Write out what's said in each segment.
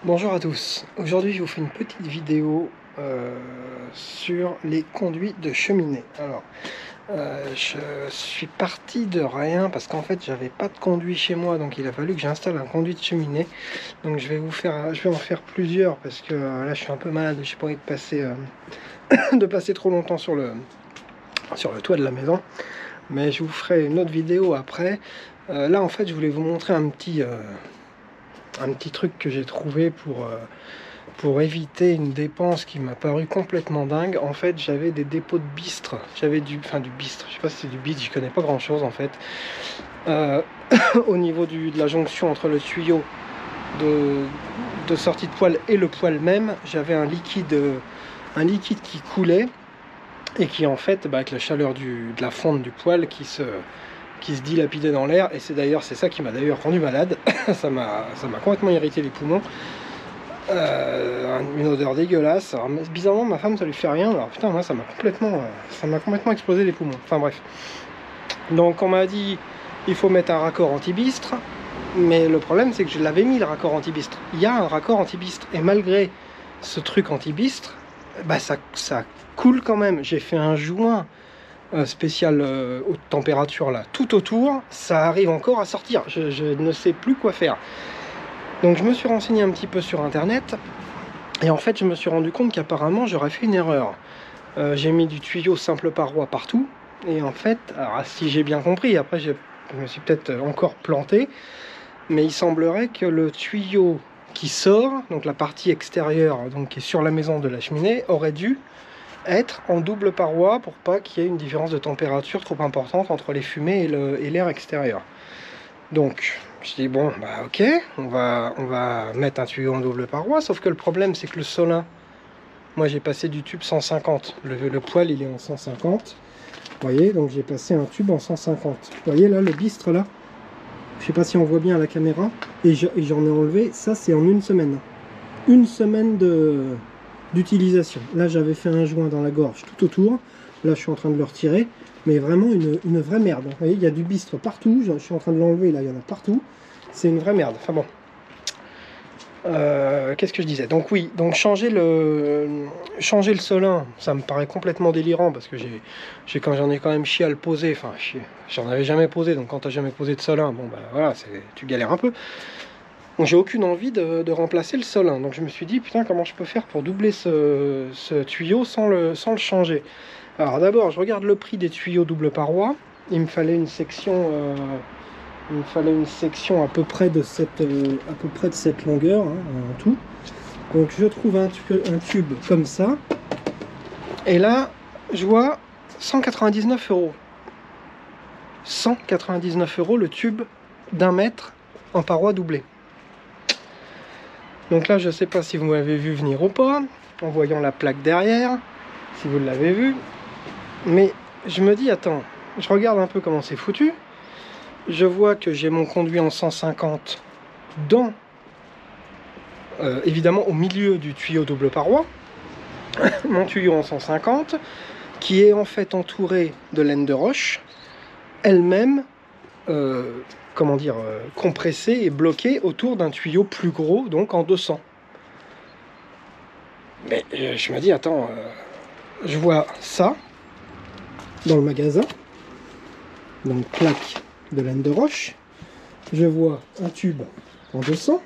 Bonjour à tous, aujourd'hui je vous fais une petite vidéo sur les conduits de cheminée. Alors, je suis parti de rien parce qu'en fait j'avais pas de conduit chez moi, donc il a fallu que j'installe un conduit de cheminée. Donc je vais en faire plusieurs parce que là je suis un peu malade, j'ai pas envie de passer, de passer trop longtemps sur le toit de la maison. Mais je vous ferai une autre vidéo après. Là en fait je voulais vous montrer un petit truc que j'ai trouvé pour éviter une dépense qui m'a paru complètement dingue. En fait, j'avais des dépôts de bistre. J'avais du bistre. Je sais pas si c'est du bistre, je connais pas grand chose en fait. Euh, au niveau de la jonction entre le tuyau de sortie de poêle et le poêle même, j'avais un liquide qui coulait et qui en fait, avec la chaleur de la fonte du poêle qui se dilapidait dans l'air, et c'est ça qui m'a d'ailleurs rendu malade. ça m'a complètement irrité les poumons. Une odeur dégueulasse. Alors, bizarrement ma femme ça lui fait rien, alors putain moi ça m'a complètement explosé les poumons. Enfin bref, donc on m'a dit il faut mettre un raccord anti-bistre, mais le problème c'est que je l'avais mis le raccord anti-bistre. Il y a un raccord anti-bistre et malgré ce truc anti-bistre, ça coule quand même. J'ai fait un joint spécial haute température là tout autour, ça arrive encore à sortir. Je ne sais plus quoi faire. Donc je me suis renseigné un petit peu sur internet et en fait je me suis rendu compte qu'apparemment j'aurais fait une erreur. J'ai mis du tuyau simple paroi partout et en fait, alors si j'ai bien compris, après je me suis peut-être encore planté, mais il semblerait que le tuyau qui sort, donc la partie extérieure donc qui est sur la maison de la cheminée, aurait dû être en double paroi pour pas qu'il y ait une différence de température trop importante entre les fumées et l'air extérieur. Donc je dis bon ok, on va mettre un tuyau en double paroi, sauf que le problème c'est que le Solin, moi j'ai passé du tube 150, le poêle il est en 150, vous voyez, donc j'ai passé un tube en 150, vous voyez là le bistre là, je sais pas si on voit bien à la caméra, et j'en ai enlevé, ça c'est en une semaine d'utilisation. Là j'avais fait un joint dans la gorge tout autour, là je suis en train de le retirer, mais vraiment une vraie merde. Vous voyez, il y a du bistre partout, je suis en train de l'enlever, là il y en a partout, c'est une vraie merde. Enfin bon, qu'est-ce que je disais? Donc oui, donc changer le Solin, ça me paraît complètement délirant parce que quand j'en ai quand même chié à le poser, enfin j'en avais jamais posé, donc quand t'as jamais posé de Solin, bon voilà, tu galères un peu. Donc j'ai aucune envie de remplacer le Solin, donc je me suis dit putain comment je peux faire pour doubler ce tuyau sans le changer. Alors d'abord je regarde le prix des tuyaux double paroi, il me fallait une section à peu près de cette longueur hein, en tout. Donc je trouve un tube comme ça, et là je vois 199 euros. 199 euros le tube d'1 mètre en paroi doublée. Donc là je sais pas si vous m'avez vu venir ou pas en voyant la plaque derrière, si vous l'avez vu, mais je me dis attends, je regarde un peu comment c'est foutu. Je vois que j'ai mon conduit en 150 dans évidemment au milieu du tuyau double paroi, mon tuyau en 150 qui est en fait entouré de laine de roche, elle-même compressée et bloquée autour d'un tuyau plus gros, donc en 200. Mais je me dis attends, je vois ça dans le magasin, donc plaque de laine de roche, je vois un tube en 200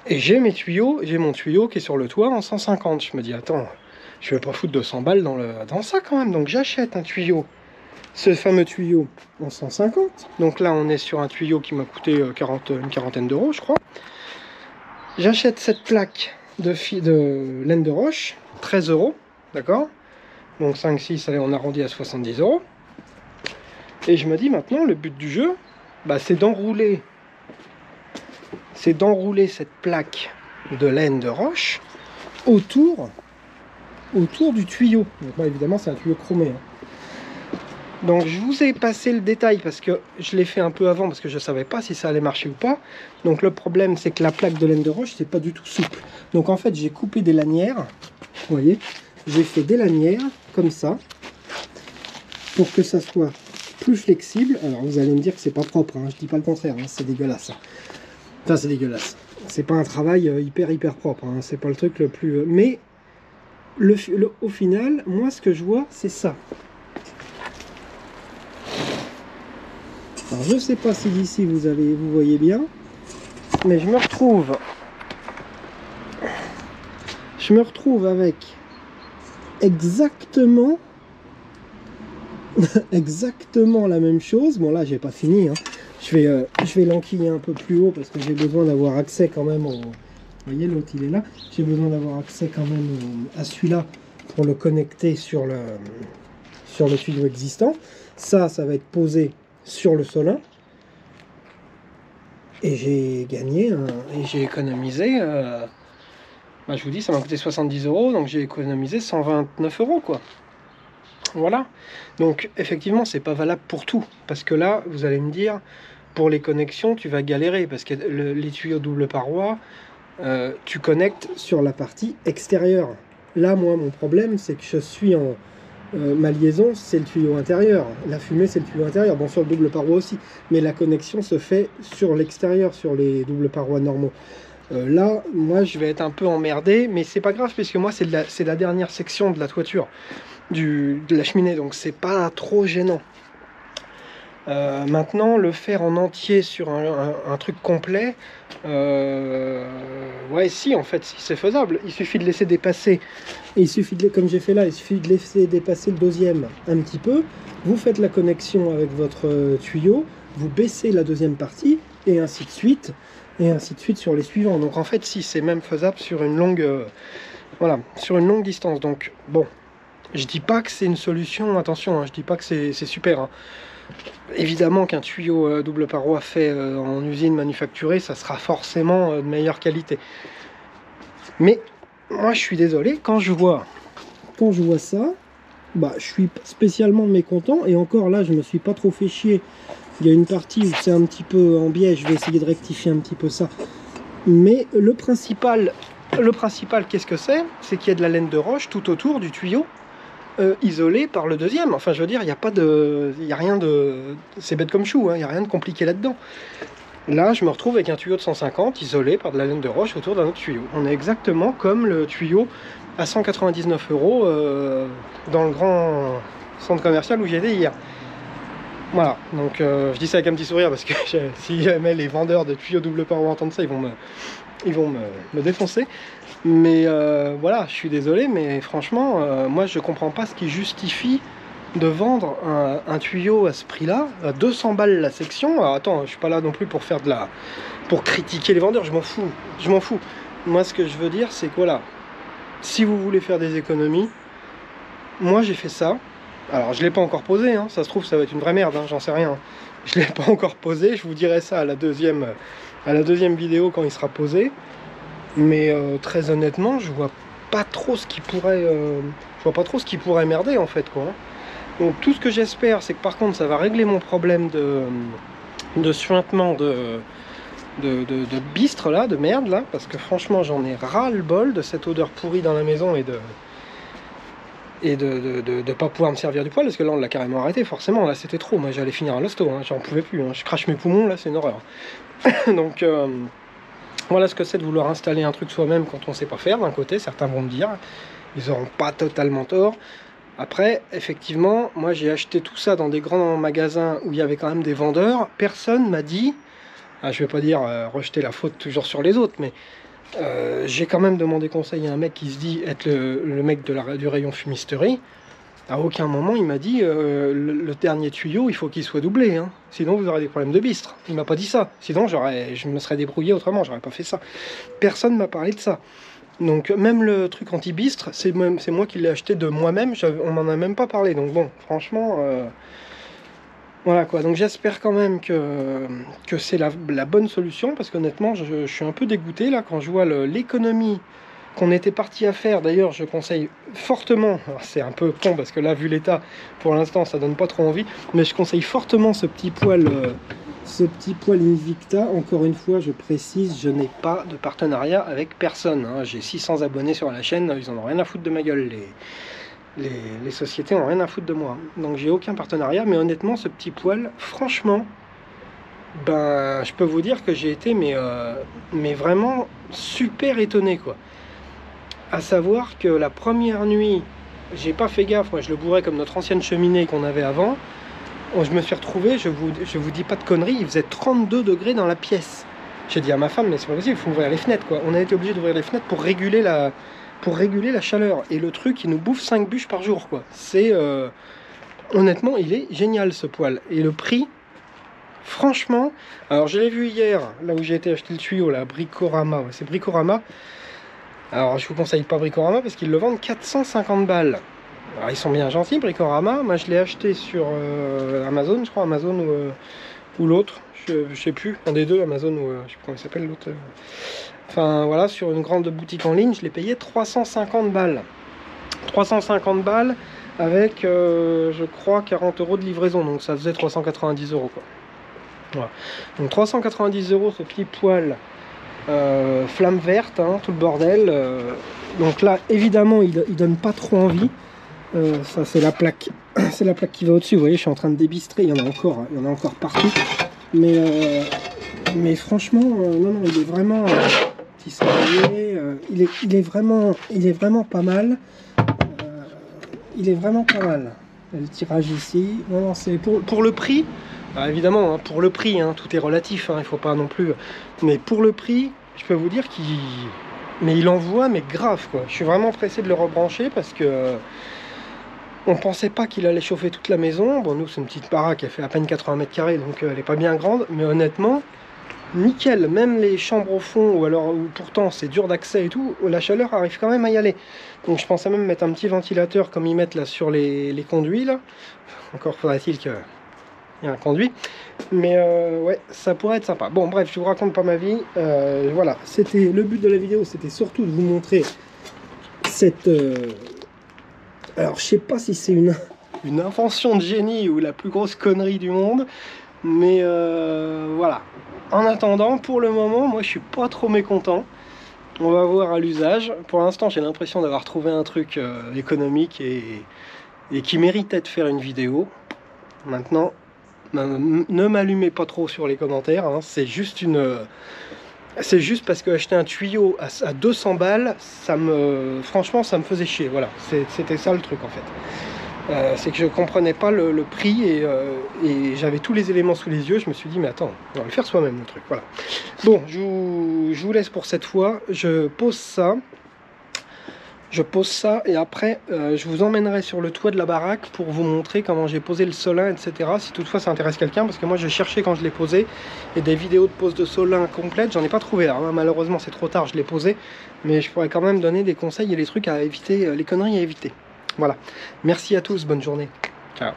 et j'ai mon tuyau qui est sur le toit en 150. Je me dis attends, je vais pas foutre 200 balles dans ça quand même, donc j'achète un tuyau, ce fameux tuyau en 150. Donc là on est sur un tuyau qui m'a coûté une quarantaine d'euros je crois. J'achète cette plaque de laine de roche, 13 euros, d'accord, donc 5, 6, allez on arrondit à 70 euros. Et je me dis maintenant, le but du jeu, c'est d'enrouler cette plaque de laine de roche autour du tuyau. Donc moi, évidemment, c'est un tuyau chromé. Donc je vous ai passé le détail parce que je l'ai fait un peu avant parce que je ne savais pas si ça allait marcher ou pas. Donc le problème, c'est que la plaque de laine de roche, c'est pas du tout souple. Donc en fait, j'ai coupé des lanières. Vous voyez, j'ai fait des lanières comme ça pour que ça soit plus flexible. Alors vous allez me dire que c'est pas propre, hein, je dis pas le contraire, hein, c'est dégueulasse. Enfin, c'est dégueulasse. C'est pas un travail hyper propre, hein. C'est pas le truc le plus... mais au final, moi, ce que je vois, c'est ça. Alors, je sais pas si d'ici vous voyez bien, mais je me retrouve avec exactement exactement la même chose. Bon, là j'ai pas fini, hein. Je vais l'enquiller un peu plus haut parce que j'ai besoin d'avoir accès quand même au... Vous voyez, l'autre il est là. J'ai besoin d'avoir accès quand même à celui-là pour le connecter sur le tuyau existant. Ça va être posé sur le solin. Et j'ai gagné et j'ai économisé... bah, je vous dis, ça m'a coûté 70 €, donc j'ai économisé 129 € quoi. Voilà. Donc effectivement, c'est pas valable pour tout, parce que là, vous allez me dire, pour les connexions, tu vas galérer, parce que les tuyaux double paroi, tu connectes sur la partie extérieure. Là, moi, mon problème, c'est que je suis en... ma liaison, c'est le tuyau intérieur. La fumée, c'est le tuyau intérieur. Bon, sur le double paroi aussi, mais la connexion se fait sur l'extérieur, sur les double parois normaux. Là, moi, je vais être un peu emmerdé, mais c'est pas grave, puisque moi, c'est la dernière section de la toiture, de la cheminée, donc c'est pas trop gênant. Maintenant, le faire en entier sur un truc complet, ouais, si, en fait, si, c'est faisable. Il suffit de laisser dépasser, comme j'ai fait là, il suffit de laisser dépasser le deuxième un petit peu, vous faites la connexion avec votre tuyau, vous baissez la deuxième partie, et ainsi de suite sur les suivants. Donc en fait, si, c'est même faisable sur une longue, voilà, sur une longue distance. Donc bon, je dis pas que c'est une solution, attention, hein, je dis pas que c'est super, hein. Évidemment qu'un tuyau double paroi fait en usine manufacturée, ça sera forcément de meilleure qualité. Mais moi, je suis désolé, quand je vois ça, bah, je suis spécialement mécontent. Et encore là, je me suis pas trop fait chier. Il y a une partie où c'est un petit peu en biais, je vais essayer de rectifier un petit peu ça. Mais le principal qu'est-ce que c'est? C'est qu'il y a de la laine de roche tout autour du tuyau, isolé par le deuxième. Enfin, je veux dire, il n'y a rien de... C'est bête comme chou, hein, il n'y a rien de compliqué là-dedans. Là, je me retrouve avec un tuyau de 150 isolé par de la laine de roche autour d'un autre tuyau. On est exactement comme le tuyau à 199 € dans le grand centre commercial où j'étais hier. Voilà, donc je dis ça avec un petit sourire parce que si jamais les vendeurs de tuyaux double paroi entendent ça, ils vont me défoncer. Mais voilà, je suis désolé, mais franchement, moi je comprends pas ce qui justifie de vendre un tuyau à ce prix-là, à 200 balles la section. Alors attends, je suis pas là non plus pour faire pour critiquer les vendeurs, je m'en fous. Moi ce que je veux dire, c'est que voilà, si vous voulez faire des économies, moi j'ai fait ça. Alors je l'ai pas encore posé, hein. Ça se trouve ça va être une vraie merde, hein, j'en sais rien. Je l'ai pas encore posé, je vous dirai ça à la deuxième vidéo quand il sera posé. Mais très honnêtement, je vois pas trop ce qui pourrait merder en fait, quoi. Donc tout ce que j'espère, c'est que par contre ça va régler mon problème de suintement de bistre là, de merde là, parce que franchement j'en ai ras le bol de cette odeur pourrie dans la maison et de pas pouvoir me servir du poêle, parce que là on l'a carrément arrêté, forcément, là c'était trop, moi j'allais finir à l'hosto, hein, j'en pouvais plus, hein. Je crache mes poumons, là c'est une horreur. Donc voilà ce que c'est de vouloir installer un truc soi-même quand on sait pas faire. D'un côté, certains vont me dire, ils auront pas totalement tort. Après, effectivement, moi j'ai acheté tout ça dans des grands magasins où il y avait quand même des vendeurs. Personne m'a dit, je vais pas dire rejeter la faute toujours sur les autres, mais j'ai quand même demandé conseil à un mec qui se dit être le mec du rayon fumisterie. À aucun moment il m'a dit le dernier tuyau il faut qu'il soit doublé, hein. Sinon vous aurez des problèmes de bistre. Il m'a pas dit ça, sinon je me serais débrouillé autrement, j'aurais pas fait ça. Personne m'a parlé de ça. Donc même le truc anti-bistre, c'est moi qui l'ai acheté de moi-même, on m'en a même pas parlé. Donc bon, franchement, voilà quoi. Donc j'espère quand même que c'est la bonne solution, parce qu'honnêtement je suis un peu dégoûté là quand je vois l'économie qu'on était parti à faire. D'ailleurs je conseille fortement, c'est un peu con parce que là vu l'état pour l'instant ça donne pas trop envie, mais je conseille fortement ce petit poêle Invicta. Encore une fois je précise, je n'ai pas de partenariat avec personne, hein. J'ai 600 abonnés sur la chaîne, ils en ont rien à foutre de ma gueule, les sociétés ont rien à foutre de moi, donc j'ai aucun partenariat. Mais honnêtement ce petit poêle, franchement ben je peux vous dire que j'ai été mais vraiment super étonné quoi. À savoir que la première nuit, j'ai pas fait gaffe, moi je le bourrais comme notre ancienne cheminée qu'on avait avant. Je me suis retrouvé, je vous dis pas de conneries, il faisait 32 degrés dans la pièce. J'ai dit à ma femme, mais c'est pas possible, il faut ouvrir les fenêtres quoi. On a été obligé d'ouvrir les fenêtres pour réguler la chaleur. Et le truc, il nous bouffe 5 bûches par jour quoi. C'est honnêtement, il est génial ce poêle. Et le prix, franchement, alors je l'ai vu hier, là où j'ai été acheter le tuyau, là, Bricorama, ouais, c'est Bricorama. Alors je vous conseille pas Bricorama parce qu'ils le vendent 450 balles. Alors ils sont bien gentils Bricorama, moi je l'ai acheté sur Amazon, je crois, Amazon ou l'autre, je sais plus, un des deux, Amazon ou je sais plus comment il s'appelle l'autre. Enfin voilà, sur une grande boutique en ligne, je l'ai payé 350 balles. 350 balles avec je crois 40 € de livraison, donc ça faisait 390 € quoi. Voilà. Donc 390 € ce petit poêle flamme verte, hein, tout le bordel. Donc là évidemment il donne pas trop envie. Ça c'est la plaque c'est la plaque qui va au-dessus, vous voyez je suis en train de débistrer, il y en a encore, hein, il y en a encore partout, mais franchement non il est vraiment petit salarié, il est vraiment pas mal, il est vraiment pas mal. Le tirage ici, non c'est pour le prix. Alors évidemment hein, pour le prix hein, tout est relatif, hein, il faut pas non plus, mais pour le prix je peux vous dire il envoie mais grave quoi. Je suis vraiment pressé de le rebrancher parce que on pensait pas qu'il allait chauffer toute la maison. Bon, nous, c'est une petite baraque, elle fait à peine 80 mètres carrés, donc elle est pas bien grande. Mais honnêtement, nickel. Même les chambres au fond, ou alors où pourtant c'est dur d'accès et tout, la chaleur arrive quand même à y aller. Donc je pensais même mettre un petit ventilateur comme ils mettent là sur les conduits. Là. Encore faudrait-il qu'il y ait un conduit. Mais ouais, ça pourrait être sympa. Bon, bref, je vous raconte pas ma vie. Voilà, c'était le but de la vidéo, c'était surtout de vous montrer cette... Alors, je sais pas si c'est une invention de génie ou la plus grosse connerie du monde, mais voilà. En attendant, pour le moment, moi, je suis pas trop mécontent. On va voir à l'usage. Pour l'instant, j'ai l'impression d'avoir trouvé un truc économique et qui méritait de faire une vidéo. Maintenant, ne m'allumez pas trop sur les commentaires. Hein. C'est juste parce que acheter un tuyau à 200 balles, franchement, ça me faisait chier. Voilà, c'était ça le truc en fait. C'est que je comprenais pas le prix et j'avais tous les éléments sous les yeux. Je me suis dit, mais attends, on va le faire soi-même le truc. Voilà. Bon, je vous laisse pour cette fois. Je pose ça et après je vous emmènerai sur le toit de la baraque pour vous montrer comment j'ai posé le solin, etc. Si toutefois ça intéresse quelqu'un, parce que moi je cherchais quand je l'ai posé et des vidéos de pose de solin complète, j'en ai pas trouvé là, hein. Malheureusement c'est trop tard, je l'ai posé, mais je pourrais quand même donner des conseils et des trucs à éviter, les conneries à éviter. Voilà, merci à tous, bonne journée, ciao.